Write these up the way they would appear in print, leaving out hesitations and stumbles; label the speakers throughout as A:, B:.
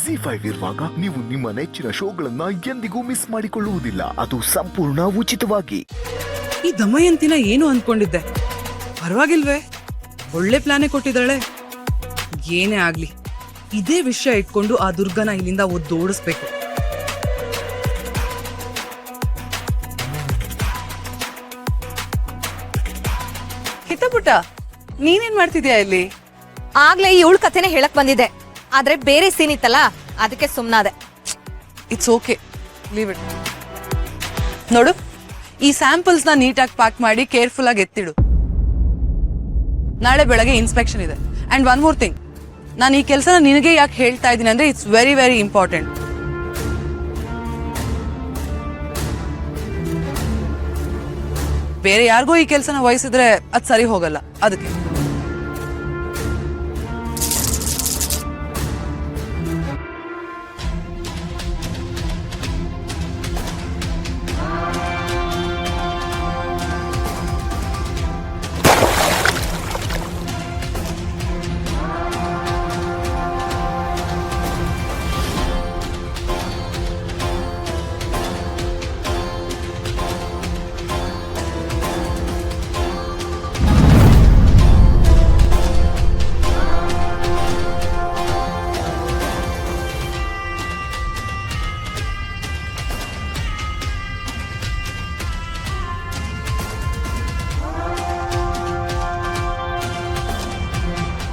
A: ZEE5 ಇರುವಾಗ ನೀವು ನಿಮ್ಮ ನೆಚ್ಚಿನ ಶೋಗಳನ್ನ ಎಂದಿಗೂ ಮಿಸ್ ಮಾಡಿಕೊಳ್ಳುವುದಿಲ್ಲ. ಅದು ಸಂಪೂರ್ಣ ಉಚಿತವಾಗಿ.
B: ಈ ದಮಯಂತಿನ ಏನು ಅನ್ಕೊಂಡಿದ್ದೆ, ಪರವಾಗಿಲ್ವೇ, ಒಳ್ಳೆ ಪ್ಲಾನೇ ಕೊಟ್ಟಿದ್ದಾಳೆ. ಏನೇ ಆಗ್ಲಿ, ಇದೇ ವಿಷಯ ಇಟ್ಕೊಂಡು ಆ ದುರ್ಗನ ಇಲ್ಲಿಂದ ಓಡಿಸ್ಬೇಕು. ಹಿತಪುಟ, ನೀನೇನ್ ಮಾಡ್ತಿದ್ಯಾ ಇಲ್ಲಿ?
C: ಆಗ್ಲೇ ಇವಳು ಕಥೆನೆ ಹೇಳಕ್ ಬಂದಿದೆ, ಆದ್ರೆ ಬೇರೆ ಸೀನ್ ಇತ್ತಲ್ಲ, ಅದಕ್ಕೆ ಸುಮ್ನಾದೆ.
B: It's okay, leave it. ನೋಡು, ಈ ಸ್ಯಾಂಪಲ್ಸ್ ನ ನೀಟಾಗಿ ಪ್ಯಾಕ್ ಮಾಡಿ ಕೇರ್ಫುಲ್ ಆಗಿ ಎತ್ತಿಡು. ನಾಳೆ ಬೆಳಗ್ಗೆ ಇನ್ಸ್ಪೆಕ್ಷನ್ ಇದೆ. ಅಂಡ್ ಒನ್ ಮೋರ್ ಥಿಂಗ್, ನಾನು ಈ ಕೆಲಸನ ನಿನಗೆ ಯಾಕೆ ಹೇಳ್ತಾ ಇದ್ದೀನಿ ಅಂದ್ರೆ ಇಟ್ಸ್ ವೆರಿ ವೆರಿ ಇಂಪಾರ್ಟೆಂಟ್. ಬೇರೆ ಯಾರಿಗೂ ಈ ಕೆಲಸನ ವಹಿಸಿದ್ರೆ ಅದು ಸರಿ ಹೋಗಲ್ಲ, ಅದಕ್ಕೆ.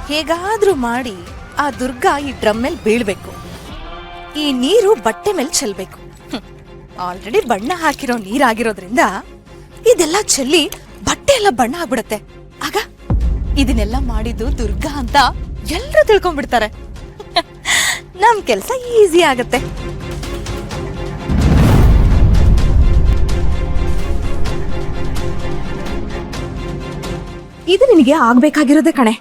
C: ಹೇಗಾದ್ರೂ ಮಾಡಿ ಆ ದುರ್ಗಾ ಈ ಡ್ರಮ್ ಮೇಲೆ ಬೀಳ್ಬೇಕು. ಈ ನೀರು ಬಟ್ಟೆ ಮೇಲೆ ಚೆಲ್ಬೇಕು. ಆಲ್ರೆಡಿ ಬಣ್ಣ ಹಾಕಿರೋ ನೀರಾಗಿರೋದ್ರಿಂದ ಇದೆಲ್ಲ ಚೆಲ್ಲಿ ಬಟ್ಟೆ ಎಲ್ಲ ಬಣ್ಣ ಆಗ್ಬಿಡತ್ತೆ. ಆಗ ಇದನ್ನೆಲ್ಲ ಮಾಡಿದ್ದು ದುರ್ಗಾ ಅಂತ ಎಲ್ರೂ ತಿಳ್ಕೊಂಡ್ಬಿಡ್ತಾರೆ. ನಮ್ ಕೆಲ್ಸ ಈಸಿ ಆಗತ್ತೆ.
D: ಇದು ನಿನಗೆ ಆಗ್ಬೇಕಾಗಿರೋದೆ ಕಣೆ.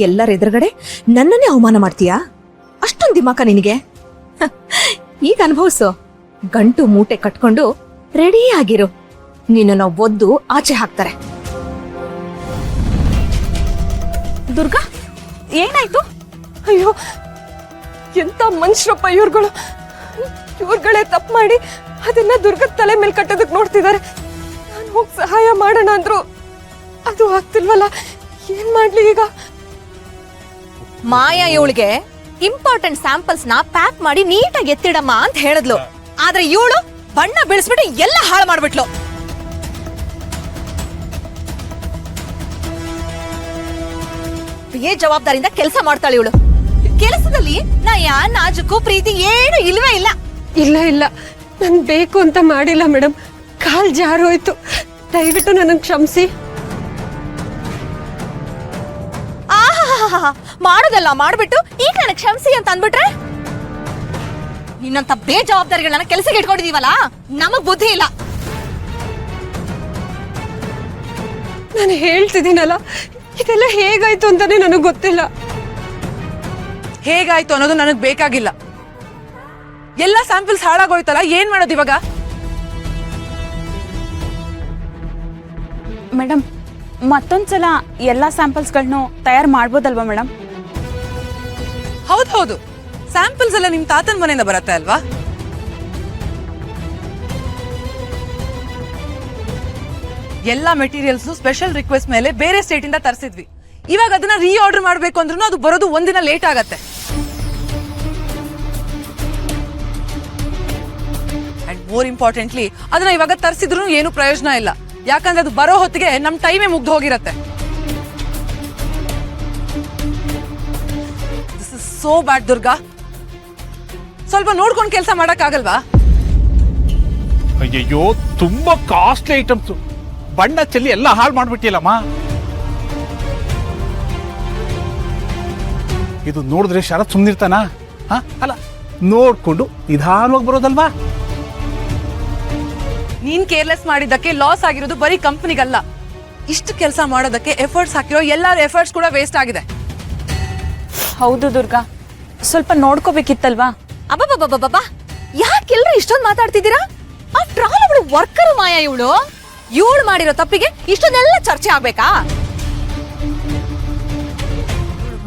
D: ಎಲ್ಲರ ಎದುರುಗಡೆ ನನ್ನನ್ನೇ ಅವಮಾನ ಮಾಡ್ತೀಯಾ? ಅಷ್ಟೊಂದು ದಿಮಾಕ ನಿನಗೆ? ಈಗ ಅನುಭವಿಸು. ಗಂಟು ಮೂಟೆ ಕಟ್ಕೊಂಡು ರೆಡಿ ಆಗಿರು. ನಿನ್ನ ಒದ್ದು ಆಚೆ ಹಾಕ್ತಾರೆ.
C: ದುರ್ಗಾ, ಏನಾಯ್ತು?
E: ಅಯ್ಯೋ, ಎಂತ ಮನುಷ್ಯರಪ್ಪ ಇವ್ರುಗಳು. ಇವ್ರುಗಳೇ ತಪ್ಪು ಮಾಡಿ ಅದನ್ನ ದುರ್ಗದ ತಲೆ ಮೇಲೆ ಕಟ್ಟೋದಕ್ ನೋಡ್ತಿದ್ದಾರೆ. ನಾನು ಹೋಗಿ ಸಹಾಯ ಮಾಡೋಣ ಅಂದ್ರು ಅದು ಆಗ್ತಿಲ್ವಲ್ಲ, ಏನ್ ಮಾಡ್ಲಿ ಈಗ?
C: ಮಾಯಾ ಇವಳಿಗೆ ಇಂಪಾರ್ಟೆಂಟ್ ಸ್ಯಾಂಪಲ್ಸ್ ನ ಪ್ಯಾಕ್ ಮಾಡಿ ನೀಟಾಗಿ ಎತ್ತಿಡಮ್ಮ ಅಂತ ಹೇಳಿದ್ಲು. ಆದ್ರೆ ಇವಳು ಬಣ್ಣ ಬೀಳಿಸ್ಬಿಟ್ಟು ಎಲ್ಲ ಹಾಳು ಮಾಡ್ಬಿಟ್ಲು. ಜವಾಬ್ದಾರಿಯಿಂದ ಕೆಲಸ ಮಾಡ್ತಾಳೆ ಇವಳು. ಕೆಲಸದಲ್ಲಿ ನಯ ನಾಜುಕು ಪ್ರೀತಿ ಏನು ಇಲ್ವೇ ಇಲ್ಲ.
E: ಇಲ್ಲ ಇಲ್ಲ, ನನ್ ಬೇಕು ಅಂತ ಮಾಡಿಲ್ಲ ಮೇಡಮ್. ಕಾಲ್ ಜಾರೋಯ್ತು, ದಯವಿಟ್ಟು ನನಗೆ ಕ್ಷಮಿಸಿ.
C: ಮಾಡೋದಲ್ಲ ಮಾಡ್ಬಿಟ್ಟು ಈಗ ನನಗೆ ಕ್ಷಮಿಸಿ ಅಂತ ಅಂದ್ಬಿಟ್ರೆ, ನಿನ್ನಂತ ಬೇಜವಾಬ್ದಾರಿಗಳನ್ನ ಕೆಲಸಕ್ಕೆ ಇಟ್ಕೊಂಡಿದೀವಲ್ಲ, ನಮಗ್ ಬುದ್ಧಿ ಇಲ್ಲ.
E: ನಾನು ಹೇಳ್ತಿದ್ದೀನಲ್ಲ, ಇದೆಲ್ಲ ಹೇಗಾಯ್ತು ಅಂತಾನೆ ನನಗೆ ಗೊತ್ತಿಲ್ಲ.
B: ಹೇಗಾಯ್ತು ಅನ್ನೋದು ನನಗ್ ಬೇಕಾಗಿಲ್ಲ. ಎಲ್ಲ ಸ್ಯಾಂಪಲ್ಸ್ ಹಾಳಾಗೋಯ್ತಲ್ಲ, ಏನ್ ಮಾಡೋದು ಇವಾಗ?
F: ಮೇಡಮ್, ಮತ್ತೊಂದ್ಸಲ ಎಲ್ಲಾ ಸ್ಯಾಂಪಲ್ಸ್ಗಳನ್ನು ತಯಾರು ಮಾಡ್ಬೋದಲ್ವಾ ಮೇಡಮ್?
B: ಹೌದು, ಸ್ಯಾಂಪಲ್ಸ್ ಎಲ್ಲ ನಿಮ್ ತಾತನ ಮನೆಯಿಂದ ಬರತ್ತೆ ಅಲ್ವಾ? ಎಲ್ಲಾ ಮೆಟೀರಿಯಲ್ಸ್ ಸ್ಪೆಷಲ್ ರಿಕ್ವೆಸ್ಟ್ ಮೇಲೆ ಬೇರೆ ಸ್ಟೇಟ್ ಇಂದ ತರಿಸಿದ್ವಿ. ಇವಾಗ ಅದನ್ನ ರೀ ಆರ್ಡರ್ ಮಾಡ್ಬೇಕು ಅಂದ್ರೂ ಅದು ಬರೋದು ಒಂದಿನ ಲೇಟ್ ಆಗತ್ತೆ. ಅಂಡ್ ಮೋರ್ ಇಂಪಾರ್ಟೆಂಟ್ಲಿ, ಅದನ್ನ ಇವಾಗ ತರಿಸಿದ್ರು ಏನು ಪ್ರಯೋಜನ ಇಲ್ಲ. ಯಾಕಂದ್ರೆ ಅದು ಬರೋ ಹೊತ್ತಿಗೆ ನಮ್ ಟೈಮೇ ಮುಗ್ದು ಹೋಗಿರತ್ತೆ. This is so bad Durga. ಸ್ವಲ್ಪ ನೋಡ್ಕೊಂಡು ಕೆಲಸ ಮಾಡಕ್ ಆಗಲ್ವಾ?
G: ಅಯ್ಯಯ್ಯೋ, ತುಂಬಾ ಕಾಸ್ಟ್ಲಿ ಐಟಮ್ಸ್, ಬಣ್ಣ ಚೆಲ್ಲಿ ಎಲ್ಲ ಹಾಳು ಮಾಡ್ಬಿಟ್ಟಿಲ್ಲಮ್ಮ. ಇದು ನೋಡಿದ್ರೆ ಶರತ್ ಸುಮ್ನಿರ್ತಾನ? ಅಲ್ಲ, ನೋಡ್ಕೊಂಡು ನಿಧಾನವಾಗಿ ಬರೋದಲ್ವಾ?
B: ನೀನ್ ಕೇರ್ಲೆಸ್ ಮಾಡಿದ್ದಕ್ಕೆ ಲಾಸ್ ಆಗಿರೋದು ಬರೀ ಕಂಪನಿಗಲ್ಲ, ಇಷ್ಟು ಕೆಲಸ ಮಾಡೋದಕ್ಕೆ ಎಫರ್ಟ್ಸ್ ಹಾಕಿರೋ ಎಲ್ಲಾರ ಎಫರ್ಟ್ಸ್ ಕೂಡ ವೇಸ್ಟ್ ಆಗಿದೆ.
F: ಹೌದು ದುರ್ಗಾ, ಸ್ವಲ್ಪ ನೋಡ್ಕೋಬೇಕಿತ್ತಲ್ವಾ?
C: ಅಬ್ಬಬ್ಬಬ್ಬಬ್ಬ, ಯಾಕೆಲ್ರು ಇಷ್ಟೊಂದು ಮಾತಾಡ್ತಿದ್ದೀರಾ? ಆಫ್ಟರ್ ಆಲ್ ಅವಳು ವರ್ಕರ್ ಮಾಯಾ. ಇವಳು ಮಾಡಿರೋ ತಪ್ಪಿಗೆ ಇಷ್ಟೊಂದೆಲ್ಲ ಚರ್ಚೆ ಆಗ್ಬೇಕಾ?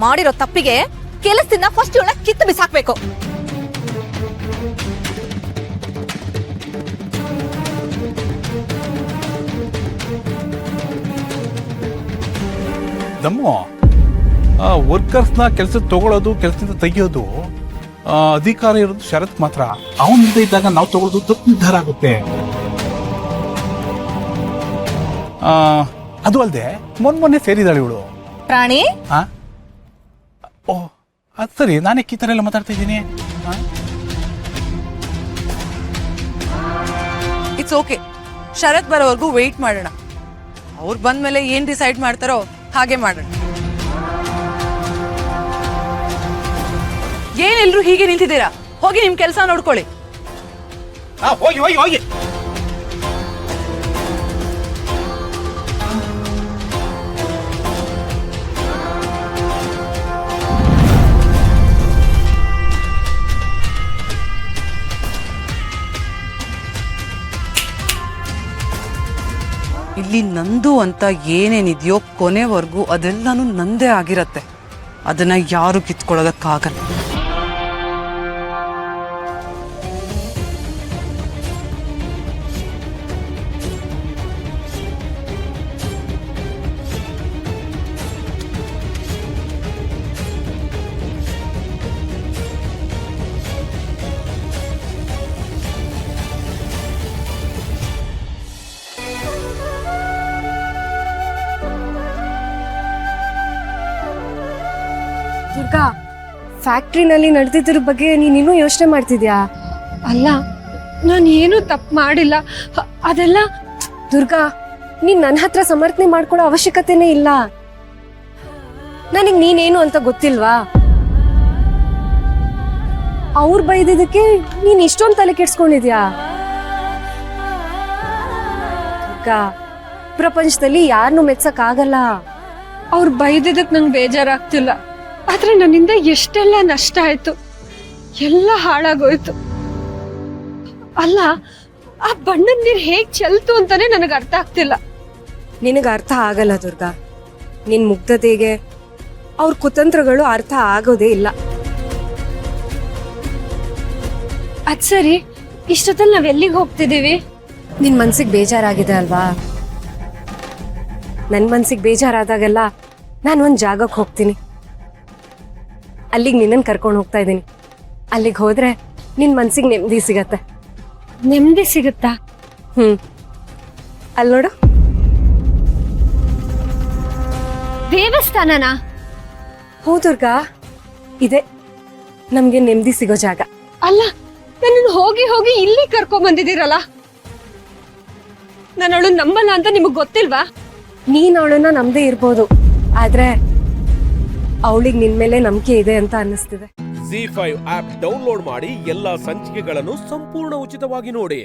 C: ಮಾಡಿರೋ ತಪ್ಪಿಗೆ ಕೆಲಸದಿಂದ ಫಸ್ಟ್ ಇವಳ ಕಿತ್ತು ಬಿಸಾಕ್ಬೇಕು.
G: ಮೇಡಮ್ಮು ವರ್ಕರ್ಸ್ನ ಕೆಲಸ ತಗೊಳ್ಳೋದು ಕೆಲಸದಿಂದ ತೆಗಿಯೋದು ಅಧಿಕಾರ ಇರೋದು ಶರತ್ ಮಾತ್ರ. ಅವನಿಂದ ಇದ್ದಾಗ ನಾವು ತಗೊಳ್ಳೋದು ತಪ್ಪು ನಿರ್ಧಾರ ಆಗುತ್ತೆ. ಅದು ಅಲ್ಲದೆ ಮೊನ್ನೆ ಸೇರಿದಾಳೆ ಇವಳು.
C: ಪ್ರಾಣಿ
G: ಓ ಅದು ಸರಿ, ನಾನೇ ಈ ಥರ ಎಲ್ಲ ಮಾತಾಡ್ತಾ ಇದ್ದೀನಿ.
B: ಇಟ್ಸ್ ಓಕೆ, ಶರತ್ ಬರೋವರೆಗೂ ವೆಯ್ಟ್ ಮಾಡೋಣ. ಅವ್ರು ಬಂದ್ಮೇಲೆ ಏನ್ ಡಿಸೈಡ್ ಮಾಡ್ತಾರೋ ಹಾಗೆ ಮಾಡೋಣ. ಏನೆಲ್ರು ಹೀಗೆ ನಿಂತಿದ್ದೀರಾ? ಹೋಗಿ ನಿಮ್ ಕೆಲಸ ನೋಡ್ಕೊಳ್ಳಿ.
G: ಹೋಗಿ ಹೋಗಿ ಹೋಗಿ.
B: ಇಲ್ಲಿ ನಂದು ಅಂತ ಏನೇನಿದೆಯೋ ಕೊನೆವರೆಗೂ ಅದೆಲ್ಲನೂ ನಂದೇ ಆಗಿರತ್ತೆ. ಅದನ್ನ ಯಾರು ಕಿತ್ಕೊಳ್ಳೋದಕ್ಕಾಗಲ್ಲ.
E: ದುರ್ಗಾ, ಫ್ಯಾಕ್ಟ್ರಿನಲ್ಲಿ ನಡೆದಿದ್ರ ಬಗ್ಗೆ ನೀನಿನ್ನೂ ಯೋಚನೆ ಮಾಡ್ತಿದ್ಯಾ? ಅಲ್ಲ, ನಾನು ಏನೂ ತಪ್ಪು ಮಾಡಿಲ್ಲ. ಅದೆಲ್ಲ ದುರ್ಗಾ, ನೀನ್ ನನ್ನ ಹತ್ರ ಸಮರ್ಥನೆ ಮಾಡ್ಕೊಳ್ಳೋ ಅವಶ್ಯಕತೆನೇ ಇಲ್ಲ. ನನಗೆ ನೀನೇನು ಅಂತ ಗೊತ್ತಿಲ್ವಾ? ಅವ್ರು ಬೈದಿದ್ದಕ್ಕೆ ನೀನ್ ಇಷ್ಟೊಂದು ತಲೆ ಕೆಡ್ಸ್ಕೊಂಡಿದ್ಯಾ? ದುರ್ಗಾ, ಪ್ರಪಂಚದಲ್ಲಿ ಯಾರನ್ನೂ ಮೆಚ್ಚಕ್ ಆಗಲ್ಲ. ಅವ್ರು ಬೈದಿದ್ದಕ್ಕೆ ನಂಗೆ ಬೇಜಾರಾಗ್ತಿಲ್ಲ. ಆದ್ರೆ ನನ್ನಿಂದ ಎಷ್ಟೆಲ್ಲ ನಷ್ಟ ಆಯ್ತು, ಎಲ್ಲ ಹಾಳಾಗೋಯ್ತು. ಅಲ್ಲ, ಆ ಬಣ್ಣದ ನೀರು ಹೇಗ್ ಚೆಲ್ತು ಅಂತಾನೆ ನನಗೆ ಅರ್ಥ ಆಗ್ತಿಲ್ಲ. ನಿನಗೆ ಅರ್ಥ ಆಗಲ್ಲ ದುರ್ಗಾ. ನಿನ್ ಮುಗ್ಧತೆಗೆ ಅವ್ರ ಕುತಂತ್ರಗಳು ಅರ್ಥ ಆಗೋದೇ ಇಲ್ಲ. ಅದ್ ಸರಿ, ಇಷ್ಟೊತ್ತಲ್ಲಿ ನಾವ್ ಎಲ್ಲಿಗೆ ಹೋಗ್ತಿದೀವಿ? ನಿನ್ ಮನ್ಸಿಗೆ ಬೇಜಾರಾಗಿದೆ ಅಲ್ವಾ? ನನ್ ಮನ್ಸಿಗೆ ಬೇಜಾರಾದಾಗೆಲ್ಲ ನಾನು ಒಂದ್ ಜಾಗಕ್ಕೆ ಹೋಗ್ತೀನಿ. ಅಲ್ಲಿಗೆ ನಿನ್ನನ್ನು ಕರ್ಕೊಂಡು ಹೋಗ್ತಾ ಇದ್ದೀನಿ. ಅಲ್ಲಿಗೆ ಹೋದ್ರೆ ನಿನ್ ಮನ್ಸಿಗೆ ನೆಮ್ಮದಿ ಸಿಗತ್ತೆ. ನೆಮ್ಮದಿ ಸಿಗುತ್ತಾ? ಅಲ್ಲಿ ನೋಡು, ದೇವಸ್ಥಾನನಾ? ಹೋ ದುರ್ಗಾ, ಇದೆ ನಮ್ಗೆ ನೆಮ್ಮದಿ ಸಿಗೋ ಜಾಗ. ಅಲ್ಲ, ನನ್ನನ್ನು ಹೋಗಿ ಹೋಗಿ ಇಲ್ಲಿ ಕರ್ಕೊಂಡ್ ಬಂದಿದ್ದೀರಲ್ಲ. ನಾನು ಅವಳು ನಂಬಲ್ಲ ಅಂತ ನಿಮಗ್ ಗೊತ್ತಿಲ್ವಾ? ನೀನ್ ಅವಳನ್ನ ನಂಬದೇ ಇರ್ಬೋದು, ಆದ್ರೆ ಅವಳಿಗೆ ನಿನ್ ಮೇಲೆ ನಂಬಿಕೆ ಇದೆ ಅಂತ ಅನ್ನಿಸ್ತಿದೆ.
H: ZEE5 ಆಪ್ ಡೌನ್ಲೋಡ್ ಮಾಡಿ ಎಲ್ಲಾ ಸಂಚಿಕೆಗಳನ್ನು ಸಂಪೂರ್ಣ ಉಚಿತವಾಗಿ ನೋಡಿ.